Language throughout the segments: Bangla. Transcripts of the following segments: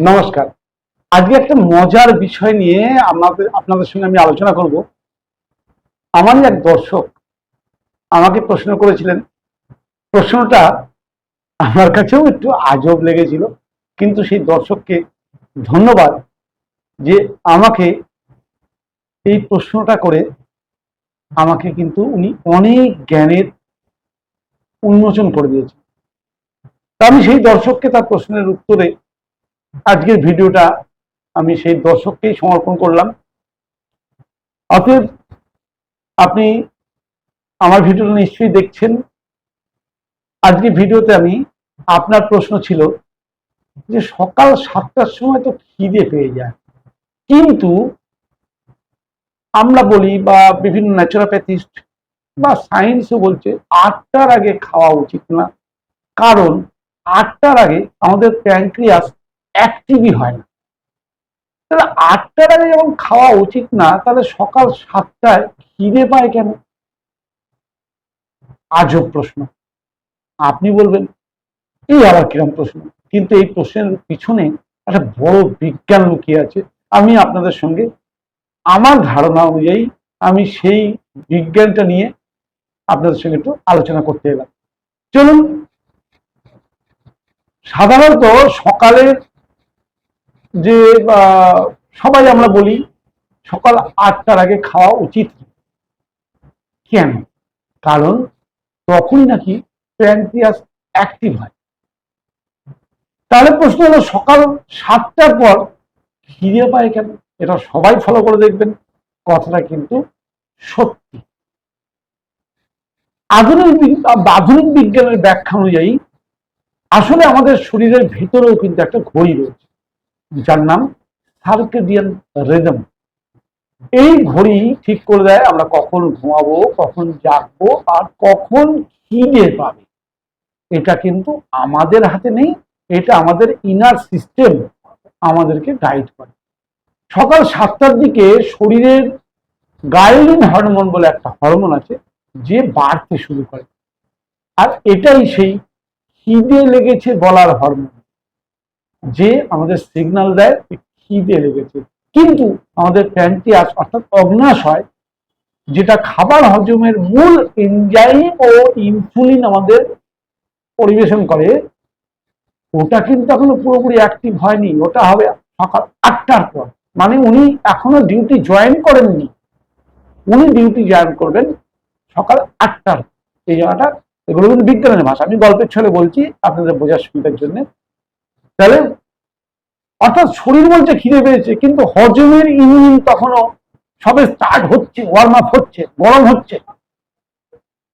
নমস্কার। আজকে একটা মজার বিষয় নিয়ে আপনাদের সঙ্গে আমি আলোচনা করব। আমারই এক দর্শক আমাকে প্রশ্ন করেছিলেন। প্রশ্নটা আমার কাছেও একটু আজব লেগেছিল, কিন্তু সেই দর্শককে ধন্যবাদ যে আমাকে এই প্রশ্নটা করে আমাকে কিন্তু উনি অনেক জ্ঞানের উন্মোচন করে দিয়েছেন। তা আমি সেই দর্শককে তার প্রশ্নের উত্তরে আজকের ভিডিওটা আমি সেই দর্শককেই সমর্পণ করলাম। অতএব আপনি আমার ভিডিওটা নিশ্চয়ই দেখছেন। আজকে ভিডিওতে আমি আপনার প্রশ্ন ছিল যে সকাল 7টার সময় তো খিদে পেয়ে যায়, কিন্তু আমরা বলি বা বিভিন্ন ন্যাচুরোপ্যাথিস্ট বা সায়েন্সও বলছে 8টার আগে খাওয়া উচিত না, কারণ 8টার আগে আমাদের প্যানক্রিয়াস অ্যাক্টিভই হয় না। তাহলে 8টার আগে যখন খাওয়া উচিত না, তাহলে সকাল 7টায় খিদে পায় কেন? আজব প্রশ্ন। আপনি বলবেন এই আবার কিরম প্রশ্ন, কিন্তু এই প্রশ্নের পিছনে একটা বড় বিজ্ঞান লুকিয়ে আছে। আমি আপনাদের সঙ্গে আমার ধারণা অনুযায়ী আমি সেই বিজ্ঞানটা নিয়ে আপনাদের সঙ্গে একটু আলোচনা করতে এলাম। চলুন। সাধারণত সকালের যে সবাই আমরা বলি সকাল 8টার আগে খাওয়া উচিত। কেন? কারণ তখনই নাকি প্যানক্রিয়াস অ্যাক্টিভ হয়। তাহলে প্রশ্ন হলো সকাল 7টার পর খিদে পায় কেন? এটা সবাই ফলো করে দেখবেন, কথাটা কিন্তু সত্যি। আধুনিক বিজ্ঞানের ব্যাখ্যা অনুযায়ী আসলে আমাদের শরীরের ভেতরেও কিন্তু একটা ঘড়ি রয়েছে, যার নাম সার্কেডিয়ান রিদম। এই ঘড়ি ঠিক করে দেয় আমরা কখন ঘুমাবো, কখন জাগবো আর কখন খিদে পাবে। এটা কিন্তু আমাদের হাতে নেই, এটা আমাদের ইনার সিস্টেম আমাদেরকে গাইড করে। সকাল 7টার দিকে শরীরের গাইলিন হরমোন বলে একটা হরমোন আছে, যে বাড়তে শুরু করে, আর এটাই সেই খিদে লেগেছে বলার হরমোন, যে আমাদের সিগন্যাল দেয় খিদে লেগেছে। কিন্তু আমাদের প্যানক্রিয়াস অর্থাৎ অগ্ন্যাশয়, যেটা খাবার হজমের মূল এনজাইম ও ইনসুলিন আমাদের পরিবেশন করে, ওটা কিন্তু এখনো পুরোপুরি অ্যাক্টিভ হয়নি। ওটা হবে সকাল 8টার পর। মানে উনি এখনো ডিউটি জয়েন করেননি, উনি ডিউটি জয়েন করবেন সকাল 8টার। এই জায়গাটা, এগুলো কিন্তু বিজ্ঞানের ভাষা, আমি গল্পের ছলে বলছি আপনাদের বোঝার সুবিধার জন্য। তাহলে অর্থাৎ শরীর বলছে খিদে পেয়েছে, কিন্তু হজমের ইঞ্জিন তখনও সবে স্টার্ট হচ্ছে, ওয়ার্ম আপ হচ্ছে, গরম হচ্ছে,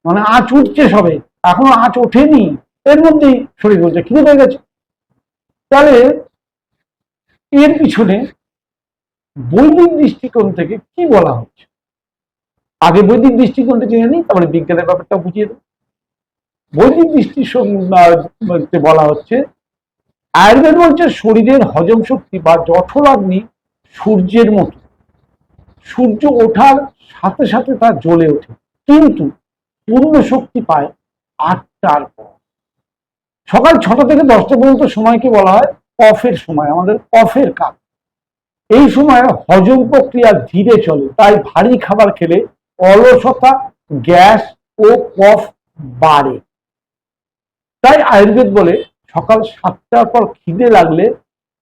মানে আঁচ উঠছে সবে, এখনো আঁচ ওঠেনি, এর মধ্যেই শরীর বলছে খিদে পেয়ে গেছে। তাহলে এর পিছনে বৈদিক দৃষ্টিকোণ থেকে কি বলা হচ্ছে, আগে বৈদিক দৃষ্টিকোণটা জেনে নিই, তারপরে বিজ্ঞানের ব্যাপারটা বুঝিয়ে দেব। বৈদিক দৃষ্টিতে বলা হচ্ছে, আয়ুর্বেদ বলছে শরীরের হজম শক্তি বা জঠরাগ্নি সূর্যের মতো, সূর্য ওঠার সাথে সাথে তা জ্বলে ওঠে, কিন্তু পূর্ণ শক্তি পায় 8টার পর। সকাল 6টা থেকে 10টা পর্যন্ত সময়কে বলা হয় কফের সময়, আমাদের কফের কাল। এই সময় হজম প্রক্রিয়া ধীরে চলে, তাই ভারী খাবার খেলে অলসতা, গ্যাস ও কফ বাড়ে। তাই আয়ুর্বেদ বলে সকাল 7টার পর খিদে লাগলে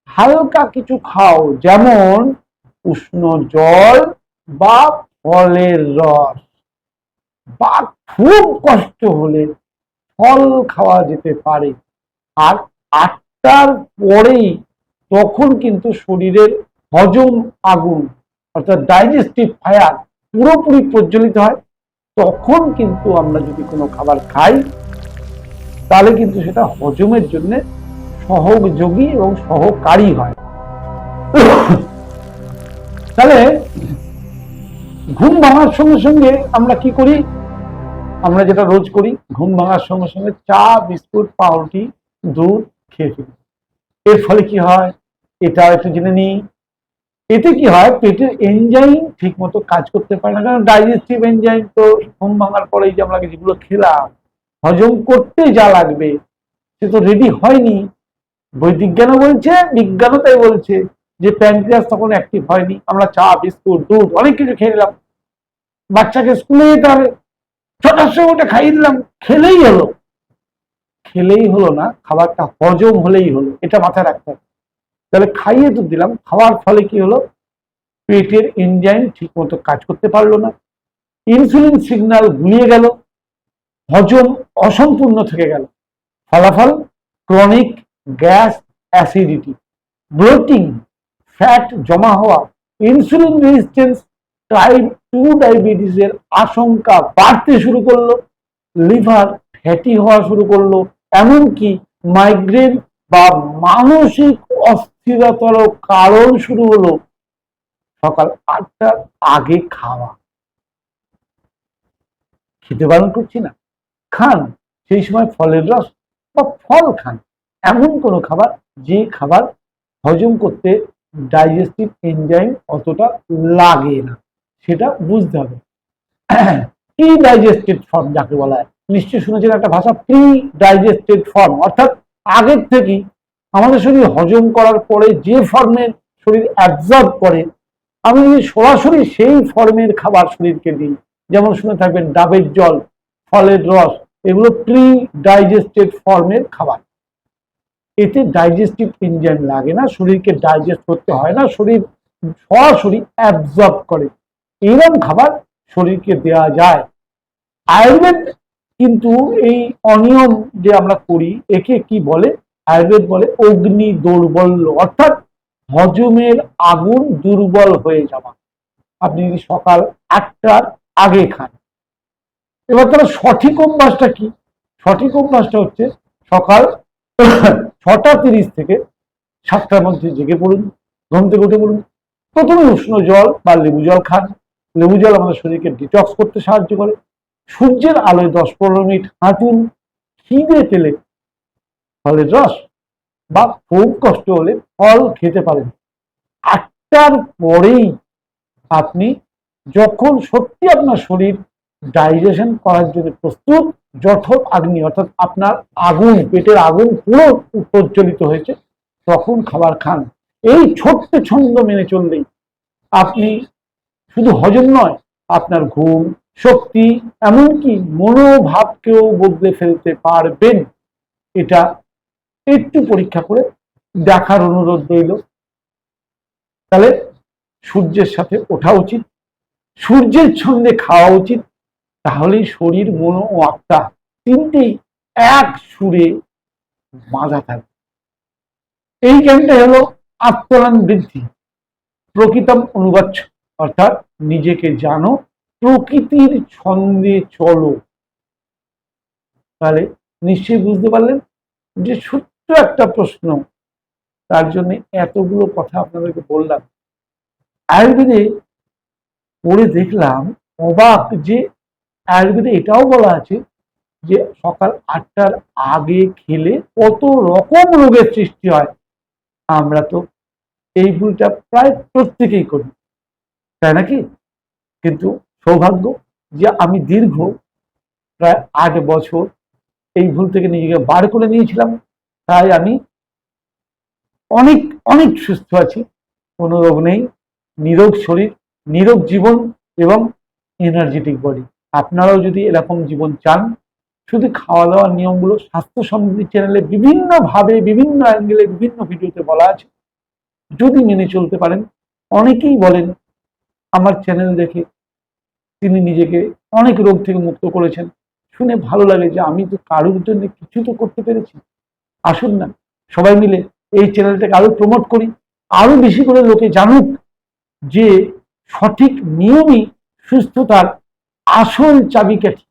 হালকা কিছু খাও, যেমন উষ্ণ জল বা ফলের রস, বা খুব কষ্ট হলে ফল খাওয়া যেতে পারে। আর 8টার পরেই তখন কিন্তু শরীরের হজম আগুন অর্থাৎ ডাইজেস্টিভ ফায়ার পুরোপুরি প্রজ্বলিত হয়। তখন কিন্তু আমরা যদি কোনো খাবার খাই, তাহলে কিন্তু সেটা হজমের জন্য সহযোগী এবং সহকারী হয়। তাহলে ঘুম ভাঙার সঙ্গে সঙ্গে আমরা কি করি? আমরা যেটা রোজ করি, ঘুম ভাঙার সঙ্গে সঙ্গে চা, বিস্কুট, পাউরুটি, দুধ খেয়ে ফেলি। এর ফলে কি হয় এটা একটু জেনে নিই। এতে কি হয়, পেটের এনজাইম ঠিক মতো কাজ করতে পারে না, কারণ ডাইজেস্টিভ এনজাইম তো ঘুম ভাঙার পরেই যে আমরা যেগুলো খেলাম হজম করতে যা লাগবে সে তো রেডি হয়নি। বৈদিজ্ঞানও বলছে, বিজ্ঞানও তাই বলছে যে প্যানক্রিয়াস তখন অ্যাক্টিভ হয়নি, আমরা চা বিস্কুট দুধ অনেক কিছু খেয়ে নিলাম, বাচ্চাকে স্কুলে যেতে হবে, 6টার সময় ওটা খাইয়ে দিলাম, খেলেই হলো না, খাবারটা হজম হলেই হলো, এটা মাথায় রাখতে হবে। তাহলে খাইয়ে তো দিলাম, খাওয়ার ফলে কি হলো, পেটের এনজাইম ঠিক মতো কাজ করতে পারলো না, ইনসুলিন সিগন্যাল গুলিয়ে গেল, হজম অসম্পূর্ণ থেকে গেল, ফলাফল chronic gas, acidity, bloating, fat জমা হওয়া, ইনসুলিন রেজিস্ট্যান্স, টাইপ 2 ডায়াবেটিসের আশঙ্কা বাড়তে শুরু করলো, লিভার ফ্যাটি হওয়া শুরু করলো, এমনকি মাইগ্রেন বা মানসিক অস্থিরতার কারণ শুরু হলো সকাল 8টার আগে খাওয়া। খেতে বারণ করছি না, খান, সেই সময় ফলের রস বা ফল খান, এমন কোনো খাবার যে খাবার হজম করতে ডাইজেস্টিভ এনজাইম অতটা লাগে না, সেটা বুঝতে হবে। প্রি ডাইজেস্টেড ফর্ম যাকে বলা হয়, নিশ্চয়ই শুনেছেন একটা ভাষা, প্রি ডাইজেস্টেড ফর্ম, অর্থাৎ আগের থেকেই আমাদের শরীর হজম করার পরে যে ফর্মের শরীর অ্যাবজর্ব করে, আমি যদি সরাসরি সেই ফর্মের খাবার শরীরকে দিই, যেমন শুনে থাকবেন ডাবের জল, ফলের রস, এগুলো প্রি ডাইজেস্টেড ফর্মের খাবার। এতে ডাইজেস্টিভ এনজাইম লাগে না, শরীরকে ডাইজেস্ট করতে হয় না, শরীর সরাসরি অ্যাবজর্ব করে, এরকম খাবার শরীরকে দেওয়া যায়। আয়ুর্বেদ কিন্তু এই অনিয়ম যে আমরা করি, একে কি বলে, আয়ুর্বেদ বলে অগ্নি দৌর্বল্য, অর্থাৎ হজমের আগুন দুর্বল হয়ে যাওয়া। আপনি যদি সকাল 8টার আগে খান, এবার তাহলে সঠিক অভ্যাসটা কি? সঠিক অভ্যাসটা হচ্ছে সকাল 6টা 30 থেকে 7টার মধ্যে জেগে পড়ুন, ঘুম থেকে উঠে পড়ুন, প্রথমে উষ্ণ জল বা লেবু জল খান। লেবু জল আমাদের শরীরকে ডিটক্স করতে সাহায্য করে। সূর্যের আলোয় 10-15 মিনিট হাঁটুন। খিদে পেলে ফলের রস বা খুব কষ্ট হলে ফল খেতে পারেন। 8টার পরেই আপনি যখন সত্যি আপনার শরীর ডাইজেশন করার জন্য প্রস্তুত, জঠর আগ্নি অর্থাৎ আপনার আগুন, পেটের আগুন পুরো প্রজ্বলিত হয়েছে, তখন খাবার খান। এই ছোট্ট ছন্দ মেনে চললেই আপনি শুধু হজম নয়, আপনার ঘুম, শক্তি, এমনকি মনোভাবকেও বদলে ফেলতে পারবেন। এটা একটু পরীক্ষা করে দেখার অনুরোধ রইল। তাহলে সূর্যের সাথে ওঠা উচিত, সূর্যের ছন্দে খাওয়া উচিত, তাহলেই শরীর, মন ও আত্মা তিনটেই এক সুরে বাঁধা থাকবে। এই জ্ঞানটা হলো আত্মজ্ঞান বৃদ্ধি, প্রকৃতম অনুগচ্ছ, অর্থাৎ নিজেকে জানো, প্রকৃতির ছন্দে চলো। তাহলে নিশ্চয়ই বুঝতে পারলেন যে ছোট্ট একটা প্রশ্ন, তার জন্য এতগুলো কথা আপনাদেরকে বললাম। আয়ুর্বেদে পড়ে দেখলাম অবাক, যে আয়ুর্বেদে এটাও বলা আছে যে সকাল 8টার আগে খেলে কত রকম রোগের সৃষ্টি হয়। আমরা তো এই ভুলটা প্রায় প্রত্যেকেই করি, তাই নাকি? কিন্তু সৌভাগ্য যে আমি দীর্ঘ প্রায় 8 বছর এই ভুল থেকে নিজেকে বার করে নিয়েছিলাম, তাই আমি অনেক অনেক সুস্থ আছি, কোনো রোগ নেই, নিরোগ শরীর, নিরোগ জীবন এবং এনার্জেটিক বডি। আপনারাও যদি এরকম জীবন চান, শুধু খাওয়া দাওয়ার নিয়মগুলো স্বাস্থ্য সমৃদ্ধি চ্যানেলে বিভিন্নভাবে, বিভিন্ন অ্যাঙ্গেলে, বিভিন্ন ভিডিওতে বলা আছে, যদি মেনে চলতে পারেন। অনেকেই বলেন আমার চ্যানেল দেখে তিনি নিজেকে অনেক রোগ থেকে মুক্ত করেছেন, শুনে ভালো লাগে যে আমি তো কারোর জন্য কিছু তো করতে পেরেছি। আসুন না সবাই মিলে এই চ্যানেলটাকে আরো প্রমোট করি, আরো বেশি করে লোকে জানুক যে সঠিক নিয়মই সুস্থতার আসল চাবিকাঠি।